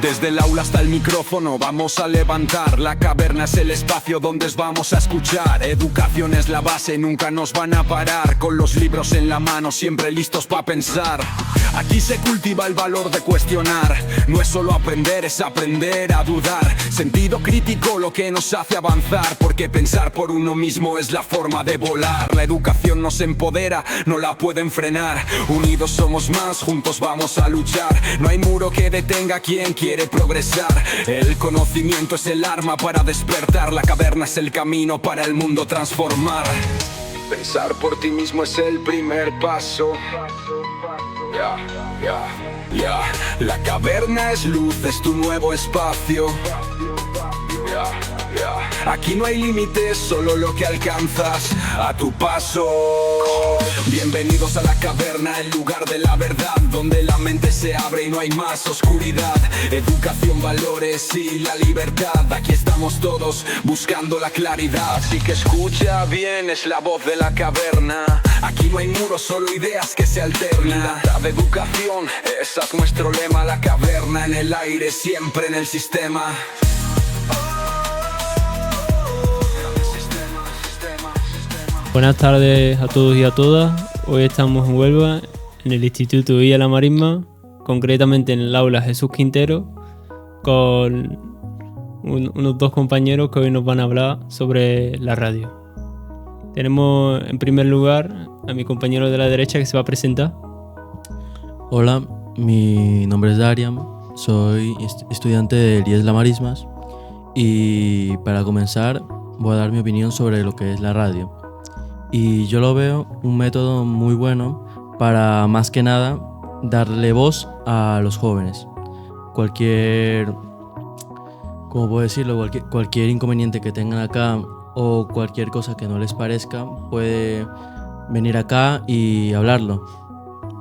Desde el aula hasta el micrófono vamos a levantar. La caverna es el espacio donde os vamos a escuchar. Educación es la base, nunca nos van a parar. Con los libros en la mano, siempre listos para pensar. Aquí se cultiva el valor de cuestionar. No es solo aprender, es aprender a dudar. Sentido crítico lo que nos hace avanzar. Porque pensar por uno mismo es la forma de volar. La educación nos empodera, no la pueden frenar. Unidos somos más, juntos vamos a luchar. No hay muro que detenga a quien quiere progresar. El conocimiento es el arma para despertar. La caverna es el camino para el mundo transformar. Pensar por ti mismo es el primer paso. La caverna es luz, es tu nuevo espacio. Aquí no hay límites, solo lo que alcanzas a tu paso. Bienvenidos a la caverna, el lugar de la verdad, donde la mente se abre y no hay más oscuridad. Educación, valores y la libertad. Aquí estamos todos buscando la claridad. Así que escucha bien, es la voz de la caverna. Aquí no hay muros, solo ideas que se alternan. Libertad de educación, esa es nuestro lema. La caverna en el aire, siempre en el sistema. Buenas tardes a todos y a todas. Hoy estamos en Huelva, en el Instituto Villa La Marisma, concretamente en el aula Jesús Quintero, con unos dos compañeros que hoy nos van a hablar sobre la radio. Tenemos en primer lugar a mi compañero de la derecha que se va a presentar. Hola, mi nombre es Darian, soy estudiante del IES La Marismas y para comenzar voy a dar mi opinión sobre lo que es la radio. Y yo lo veo un método muy bueno para, más que nada, darle voz a los jóvenes. Cualquier inconveniente que tengan acá o cualquier cosa que no les parezca, puede venir acá y hablarlo,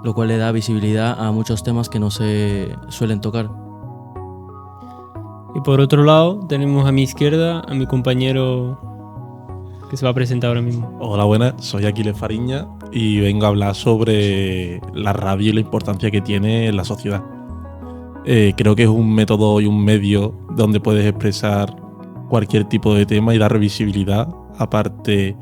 lo cual le da visibilidad a muchos temas que no se suelen tocar. Y por otro lado tenemos a mi izquierda a mi compañero que se va a presentar ahora mismo. Hola, buenas, soy Aquiles Fariña y vengo a hablar sobre la radio y la importancia que tiene en la sociedad. Creo que es un método y un medio donde puedes expresar cualquier tipo de tema y dar visibilidad, aparte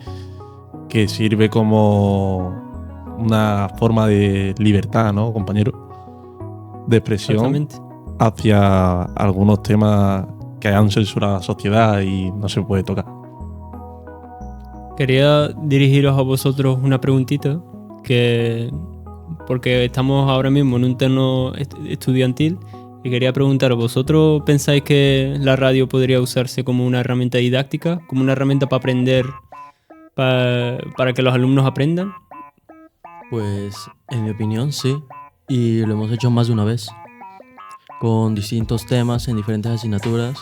que sirve como una forma de libertad, ¿no, compañero? De expresión hacia algunos temas que han censurado a la sociedad y no se puede tocar. Quería dirigiros a vosotros una preguntita, porque estamos ahora mismo en un terno estudiantil y quería preguntaros, ¿vosotros pensáis que la radio podría usarse como una herramienta didáctica, como una herramienta para aprender, para que los alumnos aprendan? Pues en mi opinión sí, y lo hemos hecho más de una vez. Con distintos temas en diferentes asignaturas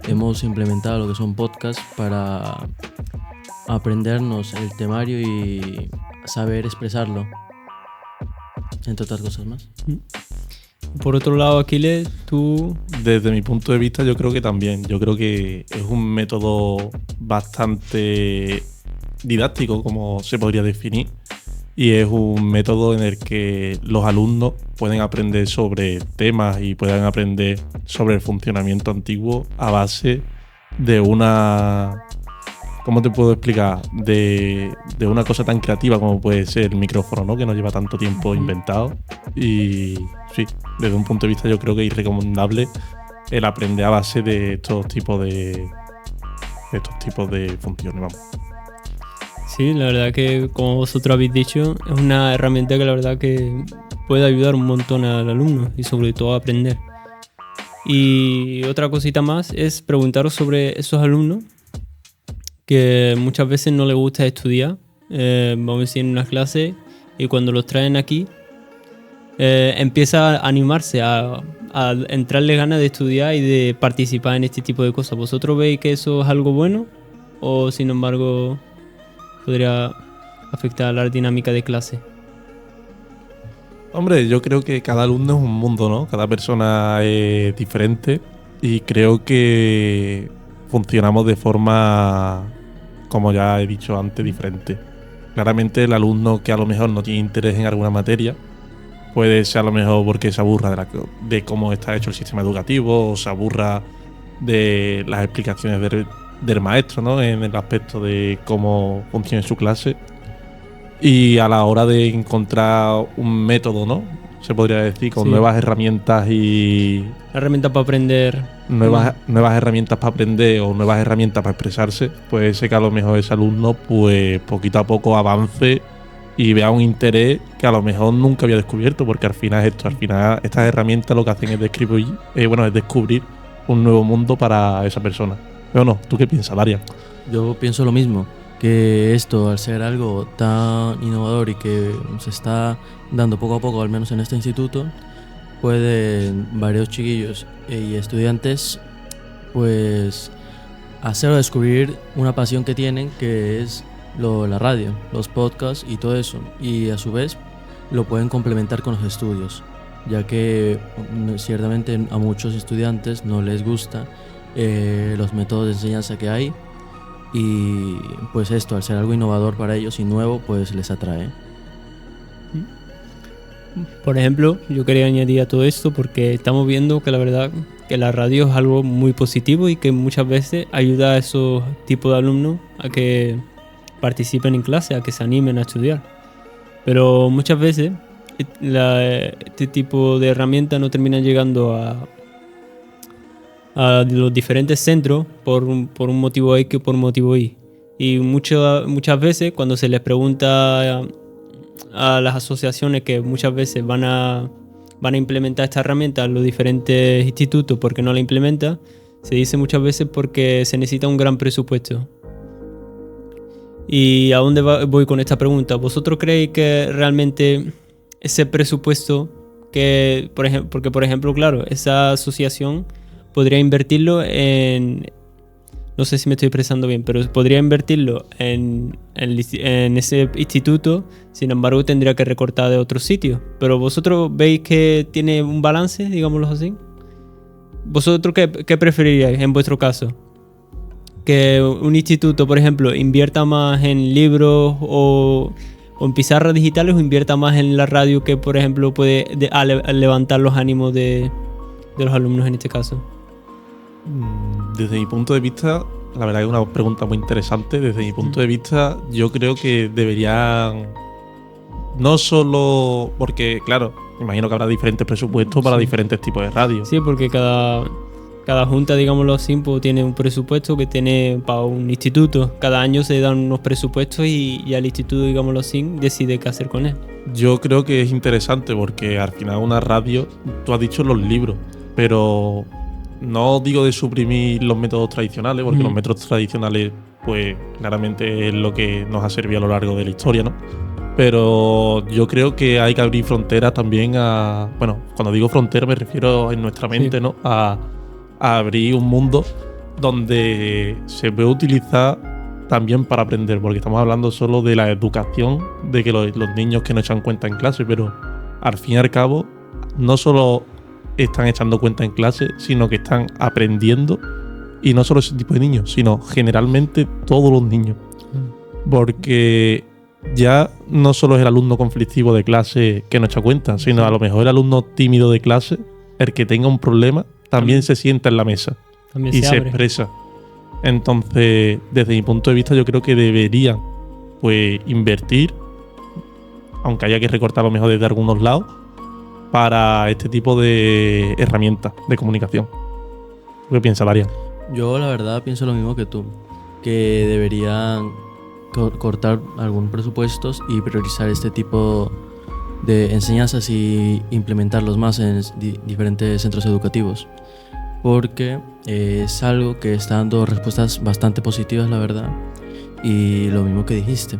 hemos implementado lo que son podcasts para aprendernos el temario y saber expresarlo, entre otras cosas más. Por otro lado, Aquiles, tú... Desde mi punto de vista yo creo que también. Yo creo que es un método bastante didáctico, como se podría definir, y es un método en el que los alumnos pueden aprender sobre temas y pueden aprender sobre el funcionamiento antiguo a base de una... ¿Cómo te puedo explicar? De una cosa tan creativa como puede ser el micrófono, ¿no? Que no lleva tanto tiempo inventado. Y sí, desde un punto de vista yo creo que es recomendable el aprender a base de estos tipos de funciones, vamos. Sí, la verdad que, como vosotros habéis dicho, es una herramienta que la verdad que puede ayudar un montón al alumno y sobre todo a aprender. Y otra cosita más es preguntaros sobre esos alumnos que muchas veces no les gusta estudiar, vamos a decir, en una clase, y cuando los traen aquí empieza a animarse, a entrarle ganas de estudiar y de participar en este tipo de cosas. ¿Vosotros veis que eso es algo bueno o sin embargo podría afectar a la dinámica de clase? Hombre, yo creo que cada alumno es un mundo, ¿no? Cada persona es diferente y creo que funcionamos de forma, como ya he dicho antes, diferente. Claramente el alumno que a lo mejor no tiene interés en alguna materia Puede ser a lo mejor porque se aburra de cómo está hecho el sistema educativo, o se aburra de las explicaciones del maestro, ¿no? En el aspecto de cómo funciona su clase. Y a la hora de encontrar un método, ¿no? Se podría decir, con Sí. nuevas herramientas y Herramientas para aprender. nuevas herramientas para aprender o nuevas herramientas para expresarse, puede ser que a lo mejor ese alumno, pues poquito a poco avance y vea un interés que a lo mejor nunca había descubierto, porque al final es esto, al final estas herramientas lo que hacen es descubrir un nuevo mundo para esa persona. Pero no, ¿tú qué piensas, Daria? Yo pienso lo mismo, que esto, al ser algo tan innovador y que se está dando poco a poco, al menos en este instituto, pueden varios chiquillos y estudiantes pues hacer o descubrir una pasión que tienen, que es la radio, los podcasts y todo eso, y a su vez lo pueden complementar con los estudios, ya que ciertamente a muchos estudiantes no les gusta los métodos de enseñanza que hay, y pues esto, al ser algo innovador para ellos y nuevo, pues les atrae. Por ejemplo, yo quería añadir a todo esto porque estamos viendo que la verdad que la radio es algo muy positivo y que muchas veces ayuda a esos tipos de alumnos a que participen en clase, a que se animen a estudiar. Pero muchas veces este tipo de herramientas no terminan llegando a los diferentes centros por un motivo X que por un motivo Y. Y muchas veces cuando se les pregunta a las asociaciones que muchas veces van a implementar esta herramienta en los diferentes institutos porque no la implementan, se dice muchas veces porque se necesita un gran presupuesto. ¿Y a dónde voy con esta pregunta? ¿Vosotros creéis que realmente ese presupuesto que, porque por ejemplo, claro, esa asociación podría invertirlo en, no sé si me estoy expresando bien, pero podría invertirlo en ese instituto, sin embargo tendría que recortar de otros sitios? Pero vosotros veis que tiene un balance, digámoslo así. ¿Vosotros qué preferiríais en vuestro caso? ¿Que un instituto, por ejemplo, invierta más en libros o en pizarras digitales, o invierta más en la radio, que por ejemplo puede levantar los ánimos de los alumnos en este caso? Desde mi punto de vista, la verdad que es una pregunta muy interesante. Desde mi punto de vista, yo creo que deberían, no solo porque, claro, me imagino que habrá diferentes presupuestos para diferentes tipos de radio. Sí, porque cada junta, digámoslo así, pues, tiene un presupuesto que tiene para un instituto. Cada año se dan unos presupuestos y al instituto, digámoslo así, decide qué hacer con él. Yo creo que es interesante porque al final una radio, tú has dicho los libros, pero no digo de suprimir los métodos tradicionales, porque los métodos tradicionales, pues claramente es lo que nos ha servido a lo largo de la historia, ¿no? Pero yo creo que hay que abrir fronteras también a... Bueno, cuando digo frontera me refiero en nuestra mente, Sí. ¿no? A abrir un mundo donde se puede utilizar también para aprender, porque estamos hablando solo de la educación, de que los niños que no echan cuenta en clase, pero al fin y al cabo no solo están echando cuenta en clase, sino que están aprendiendo, y no solo ese tipo de niños, sino generalmente todos los niños, porque ya no solo es el alumno conflictivo de clase que no echa cuenta, sino a lo mejor el alumno tímido de clase, el que tenga un problema, también se sienta en la mesa También y se se abre. expresa. Entonces, desde mi punto de vista, yo creo que deberían, pues, invertir, aunque haya que recortar a lo mejor desde algunos lados, para este tipo de herramientas de comunicación. ¿Qué piensas, Daria? Yo la verdad pienso lo mismo que tú, que deberían cortar algunos presupuestos y priorizar este tipo de enseñanzas y implementarlos más en diferentes centros educativos, porque es algo que está dando respuestas bastante positivas, la verdad. Y lo mismo que dijiste,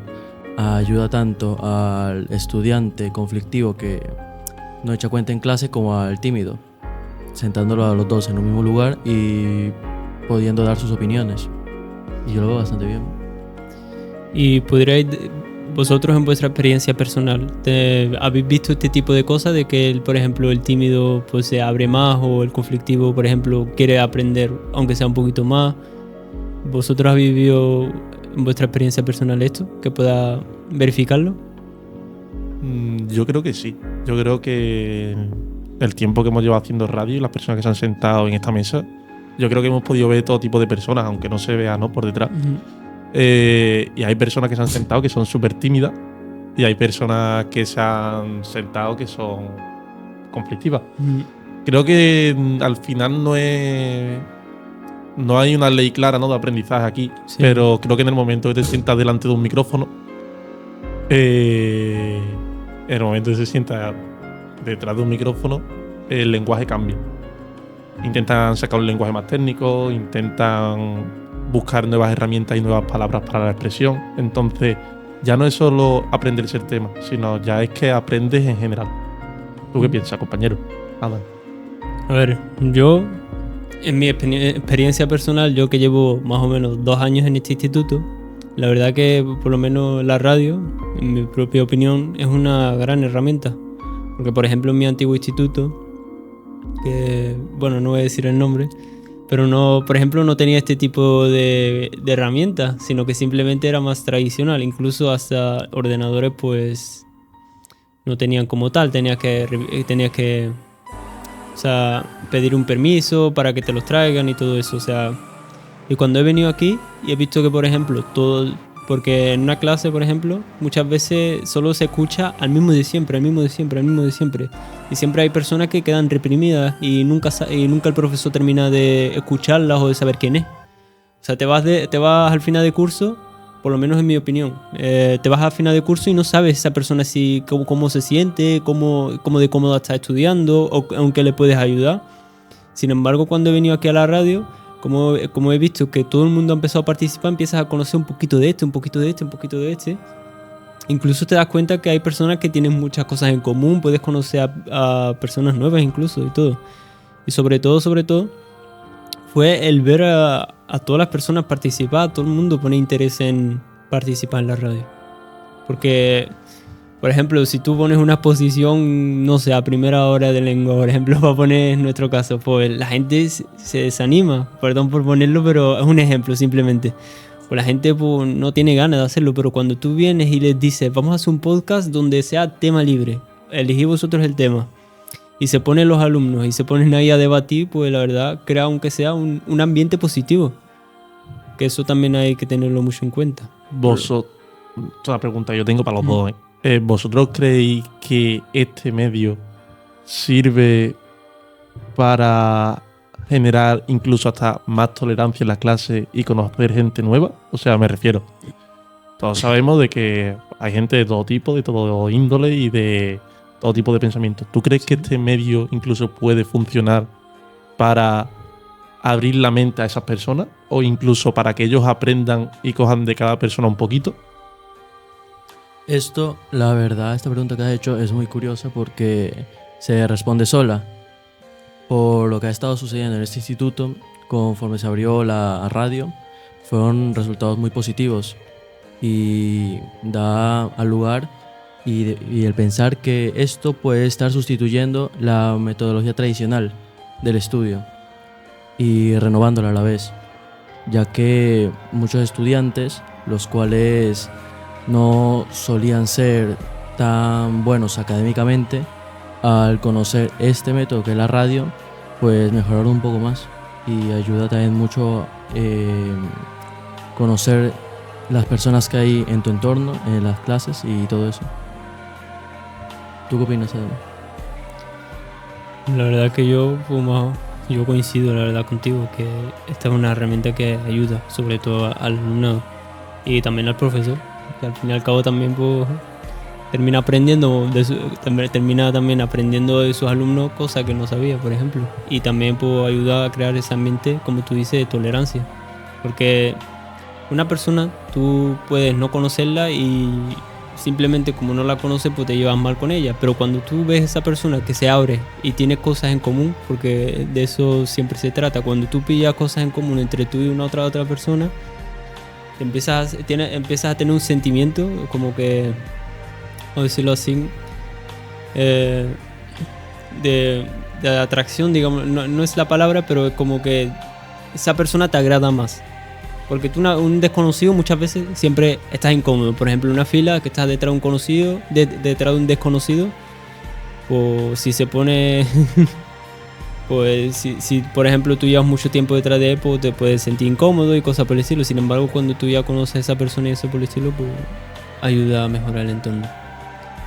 ayuda tanto al estudiante conflictivo que no echa cuenta en clase como al tímido, sentándolo a los dos en un mismo lugar y pudiendo dar sus opiniones. Y yo lo veo bastante bien. ¿Y podríais, vosotros en vuestra experiencia personal, habéis visto este tipo de cosas de que, por ejemplo, el tímido pues se abre más, o el conflictivo, por ejemplo, quiere aprender aunque sea un poquito más? ¿Vosotros habéis vivido en vuestra experiencia personal esto, que pueda verificarlo? Yo creo que sí. yo creo que el tiempo que hemos llevado haciendo radio y las personas que se han sentado en esta mesa, yo creo que hemos podido ver todo tipo de personas, aunque no se vea, ¿no?, por detrás. Y hay personas que se han sentado que son súper tímidas y hay personas que se han sentado que son conflictivas. Creo que al final no hay una ley clara, ¿no?, de aprendizaje aquí, Sí. pero creo que en el momento que te sientas delante de un micrófono, en el momento que se sienta detrás de un micrófono, el lenguaje cambia. Intentan sacar un lenguaje más técnico, intentan buscar nuevas herramientas y nuevas palabras para la expresión. Entonces, ya no es solo aprenderse el tema, sino ya es que aprendes en general. ¿Tú qué piensas, compañero? Adam. A ver, yo, en mi experiencia personal, yo que llevo más o menos 2 años en este instituto, la verdad que por lo menos la radio, en mi propia opinión, es una gran herramienta. Porque, por ejemplo, en mi antiguo instituto, que, bueno, no voy a decir el nombre, pero no, por ejemplo, no tenía este tipo de herramientas, sino que simplemente era más tradicional. Incluso hasta ordenadores, pues, no tenían como tal. Tenías que o sea, pedir un permiso para que te los traigan y todo eso. O sea, y cuando he venido aquí y he visto que, por ejemplo, porque en una clase, por ejemplo, muchas veces solo se escucha al mismo de siempre, al mismo de siempre, al mismo de siempre. Y siempre hay personas que quedan reprimidas y nunca el profesor termina de escucharlas o de saber quién es. O sea, te vas al final de curso, por lo menos en mi opinión, te vas al final de curso y no sabes esa persona si cómo se siente, cómo de cómoda está estudiando o aunque le puedes ayudar. Sin embargo, cuando he venido aquí a la radio, como he visto que todo el mundo ha empezado a participar, empiezas a conocer un poquito de este, un poquito de este, un poquito de este. Incluso te das cuenta que hay personas que tienen muchas cosas en común, puedes conocer a personas nuevas incluso y todo. Y sobre todo, fue el ver a todas las personas participar, todo el mundo pone interés en participar en la radio. Porque, por ejemplo, si tú pones una exposición, no sé, a primera hora de lengua, por ejemplo, para poner en nuestro caso, pues la gente se desanima, perdón por ponerlo, pero es un ejemplo simplemente. Pues la gente pues, no tiene ganas de hacerlo, pero cuando tú vienes y les dices, vamos a hacer un podcast donde sea tema libre, elegí vosotros el tema, y se ponen los alumnos y se ponen ahí a debatir, pues la verdad crea aunque sea un ambiente positivo. Que eso también hay que tenerlo mucho en cuenta. Otra pregunta yo tengo para los dos, ¿eh? ¿Vosotros creéis que este medio sirve para generar incluso hasta más tolerancia en la clase y conocer gente nueva? O sea, me refiero, todos sabemos de que hay gente de todo tipo, de todo índole y de todo tipo de pensamientos. ¿Tú crees que este medio incluso puede funcionar para abrir la mente a esas personas o incluso para que ellos aprendan y cojan de cada persona un poquito? La verdad, esta pregunta que has hecho es muy curiosa porque se responde sola. Por lo que ha estado sucediendo en este instituto, conforme se abrió la radio, fueron resultados muy positivos y da al lugar y el pensar que esto puede estar sustituyendo la metodología tradicional del estudio y renovándola a la vez, ya que muchos estudiantes, los cuales no solían ser tan buenos académicamente, al conocer este método que es la radio, pues mejoraron un poco más y ayuda también mucho conocer las personas que hay en tu entorno, en las clases y todo eso. ¿Tú qué opinas, Adam? La verdad que yo coincido la verdad contigo, que esta es una herramienta que ayuda sobre todo al alumnado y también al profesor, que al fin y al cabo también pues, termina también aprendiendo de sus alumnos cosas que no sabía, por ejemplo, y también pues, ayuda a crear ese ambiente, como tú dices, de tolerancia, porque una persona tú puedes no conocerla y simplemente como no la conoces pues te llevas mal con ella, pero cuando tú ves a esa persona que se abre y tiene cosas en común, porque de eso siempre se trata, cuando tú pillas cosas en común entre tú y una otra persona, empiezas a tener un sentimiento como que, vamos a decirlo así, de atracción, digamos, no es la palabra, pero es como que esa persona te agrada más. Porque tú, un desconocido, muchas veces siempre estás incómodo. Por ejemplo, en una fila que estás detrás de un conocido, detrás de un desconocido, pues si se pone... pues si por ejemplo tú llevas mucho tiempo detrás de él, pues te puedes sentir incómodo y cosas por el estilo. Sin embargo, cuando tú ya conoces a esa persona y eso por el estilo, pues ayuda a mejorar el entorno.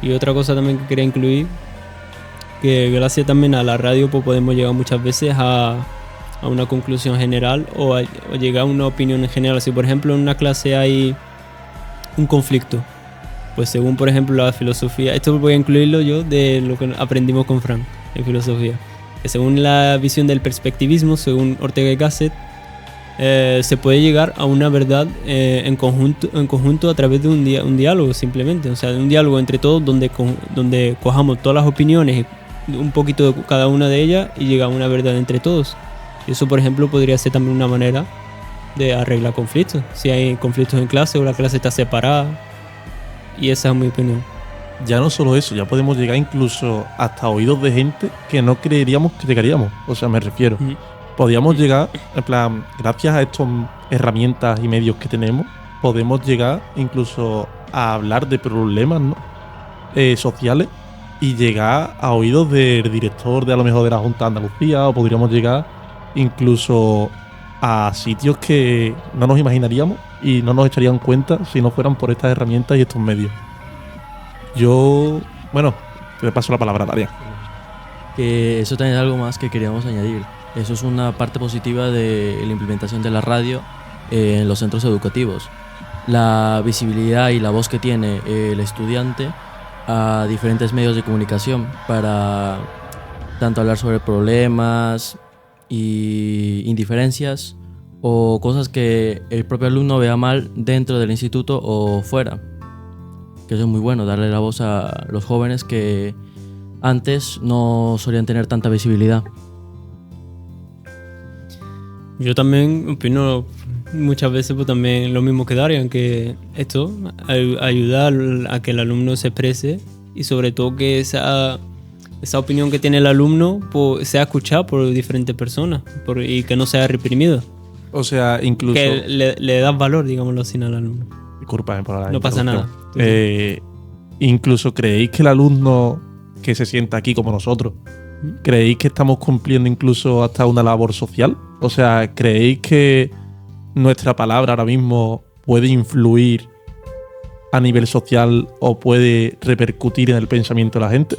Y otra cosa también que quería incluir, que gracias también a la radio pues podemos llegar muchas veces a una conclusión general o llegar a una opinión en general. Si por ejemplo en una clase hay un conflicto, pues según por ejemplo la filosofía, esto voy a incluirlo yo de lo que aprendimos con Fran en filosofía, que según la visión del perspectivismo, según Ortega y Gasset, se puede llegar a una verdad en conjunto a través de un diálogo simplemente, o sea, de un diálogo entre todos donde cojamos todas las opiniones, un poquito de cada una de ellas y llega a una verdad entre todos. Y eso, por ejemplo, podría ser también una manera de arreglar conflictos, si hay conflictos en clase o la clase está separada, y esa es mi opinión. Ya no solo eso, ya podemos llegar incluso hasta oídos de gente que no creeríamos que llegaríamos. O sea, me refiero. Podríamos llegar, en plan, gracias a estas herramientas y medios que tenemos, podemos llegar incluso a hablar de problemas, ¿no? Sociales y llegar a oídos del director de a lo mejor de la Junta de Andalucía, o podríamos llegar incluso a sitios que no nos imaginaríamos y no nos echarían cuenta si no fueran por estas herramientas y estos medios. Yo, bueno, te paso la palabra, Daria. Que eso también es algo más que queríamos añadir. Eso es una parte positiva de la implementación de la radio en los centros educativos. La visibilidad y la voz que tiene el estudiante a diferentes medios de comunicación para tanto hablar sobre problemas y indiferencias o cosas que el propio alumno vea mal dentro del instituto o fuera. Que eso es muy bueno, darle la voz a los jóvenes que antes no solían tener tanta visibilidad. Yo también opino muchas veces pues, también lo mismo que Darian, que esto ayuda a que el alumno se exprese y sobre todo que esa opinión que tiene el alumno pues, sea escuchada por diferentes personas y que no sea reprimido. O sea, incluso... Que le das valor, digámoslo así, al alumno. Disculpa por la No pasa nada. Incluso creéis que el alumno que se sienta aquí como nosotros, ¿creéis que estamos cumpliendo incluso hasta una labor social? O sea, ¿creéis que nuestra palabra ahora mismo puede influir a nivel social o puede repercutir en el pensamiento de la gente?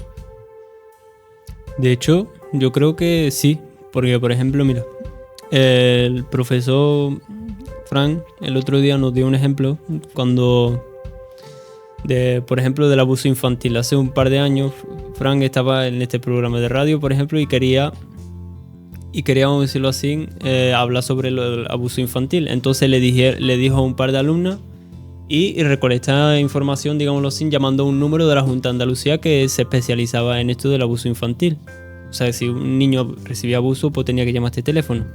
De hecho, yo creo que sí, porque por ejemplo, mira, el profesor Frank el otro día nos dio un ejemplo por ejemplo, del abuso infantil. Hace un par de años, Frank estaba en este programa de radio, por ejemplo, y quería, vamos a decirlo así, hablar sobre el abuso infantil. Entonces le dijo a un par de alumnas y recolectar información, digámoslo así, llamando a un número de la Junta de Andalucía que se especializaba en esto del abuso infantil. O sea, si un niño recibía abuso, pues tenía que llamar a este teléfono.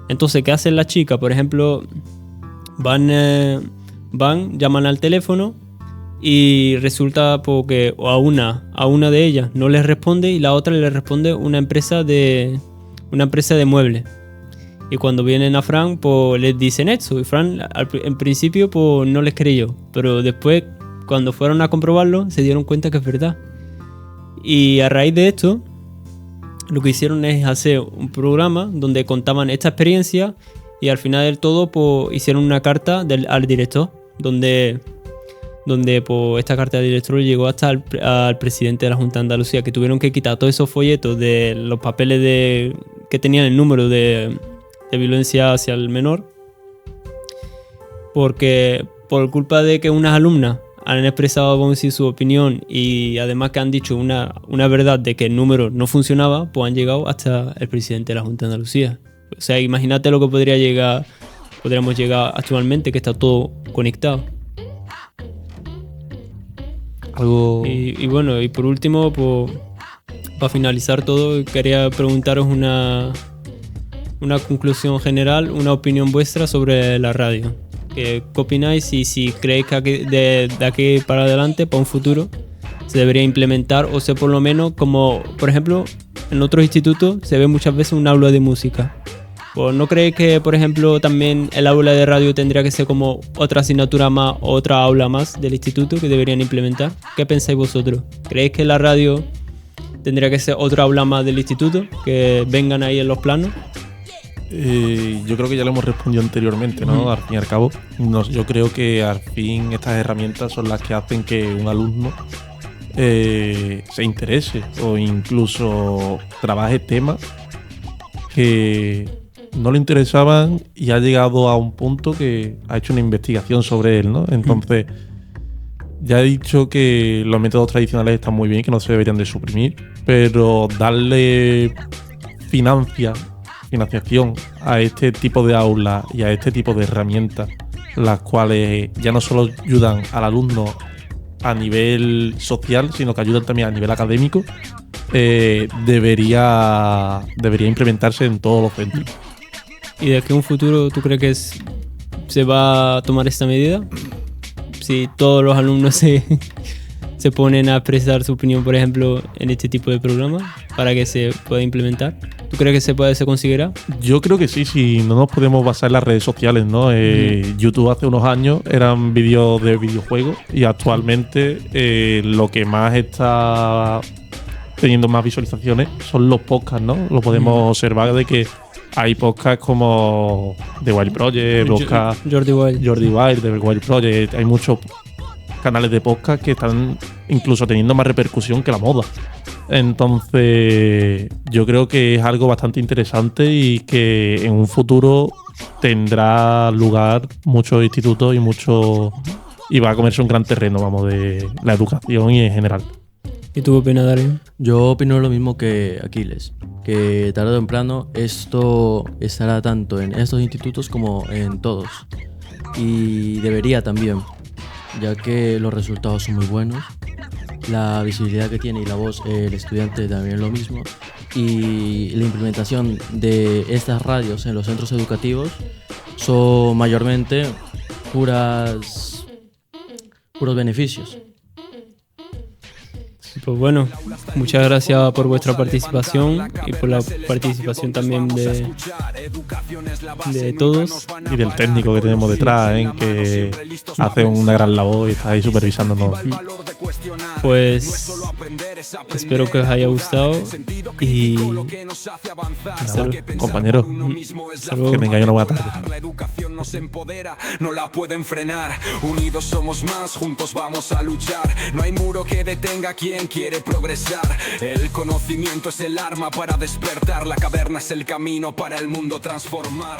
Entonces, ¿qué hacen las chicas? Por ejemplo, llaman al teléfono y resulta que a una de ellas no les responde y la otra le responde una empresa de muebles. Y cuando vienen a Fran, pues les dicen esto. Y Fran, en principio, pues no les creyó. Pero después, cuando fueron a comprobarlo, se dieron cuenta que es verdad. Y a raíz de esto, lo que hicieron es hacer un programa donde contaban esta experiencia y al final del todo, pues hicieron una carta al director, donde pues, esta carta del director llegó hasta al presidente de la Junta de Andalucía, que tuvieron que quitar todos esos folletos de los papeles que tenían el número de violencia hacia el menor, porque por culpa de que unas alumnas han expresado, vamos a decir, su opinión y además que han dicho una verdad de que el número no funcionaba, pues han llegado hasta el presidente de la Junta de Andalucía. O sea, imagínate lo que podríamos llegar actualmente, que está todo conectado. Y bueno, y por último, pues, para finalizar todo, quería preguntaros una conclusión general, una opinión vuestra sobre la radio. ¿Qué opináis? Y si creéis que de aquí para adelante, para un futuro, se debería implementar, o sea, por lo menos como, por ejemplo, en otros institutos se ve muchas veces un aula de música. Pues, ¿no creéis que, por ejemplo, también el aula de radio tendría que ser como otra asignatura más, o otra aula más del instituto que deberían implementar? ¿Qué pensáis vosotros? ¿Creéis que la radio tendría que ser otra aula más del instituto, que vengan ahí en los planos. Yo creo que ya lo hemos respondido anteriormente, ¿no? Al fin y al cabo, yo creo que al fin estas herramientas son las que hacen que un alumno se interese o incluso trabaje temas que no le interesaban y ha llegado a un punto que ha hecho una investigación sobre él, ¿no? Entonces, ya he dicho que los métodos tradicionales están muy bien, que no se deberían de suprimir, pero darle financiación a este tipo de aulas y a este tipo de herramientas, las cuales ya no solo ayudan al alumno a nivel social, sino que ayudan también a nivel académico, debería implementarse en todos los centros. ¿Y de aquí a un futuro tú crees que se va a tomar esta medida? Si todos los alumnos se ponen a expresar su opinión, por ejemplo, en este tipo de programas, para que se pueda implementar. ¿Tú crees que se puede considerar? Yo creo que sí, si no nos podemos basar en las redes sociales, ¿no? YouTube hace unos años eran vídeos de videojuegos y actualmente lo que más está teniendo más visualizaciones son los podcasts, ¿no? Lo podemos observar de que hay podcasts como The Wild Project, Jordi Wild, The Wild Project. Hay muchos canales de podcast que están incluso teniendo más repercusión que la moda. Entonces, yo creo que es algo bastante interesante y que en un futuro tendrá lugar muchos institutos y va a comerse un gran terreno, vamos, de la educación y en general. ¿Y tú qué opinas, Darío? Yo opino lo mismo que Aquiles, que tarde o temprano esto estará tanto en estos institutos como en todos. Y debería también, ya que los resultados son muy buenos, la visibilidad que tiene y la voz el estudiante también es lo mismo, y la implementación de estas radios en los centros educativos son mayormente puros beneficios. Pues bueno, muchas gracias por vuestra participación y por la participación también de todos. Y del técnico que tenemos detrás, que hace una gran labor y está ahí supervisándonos. Pues espero que os haya gustado y compañeros, que tengáis una buena tarde. La educación nos empodera, no la pueden frenar. Unidos somos más, juntos vamos a luchar. No hay muro que detenga a quien quiere progresar. El conocimiento es el arma para despertar. La caverna es el camino para el mundo transformar.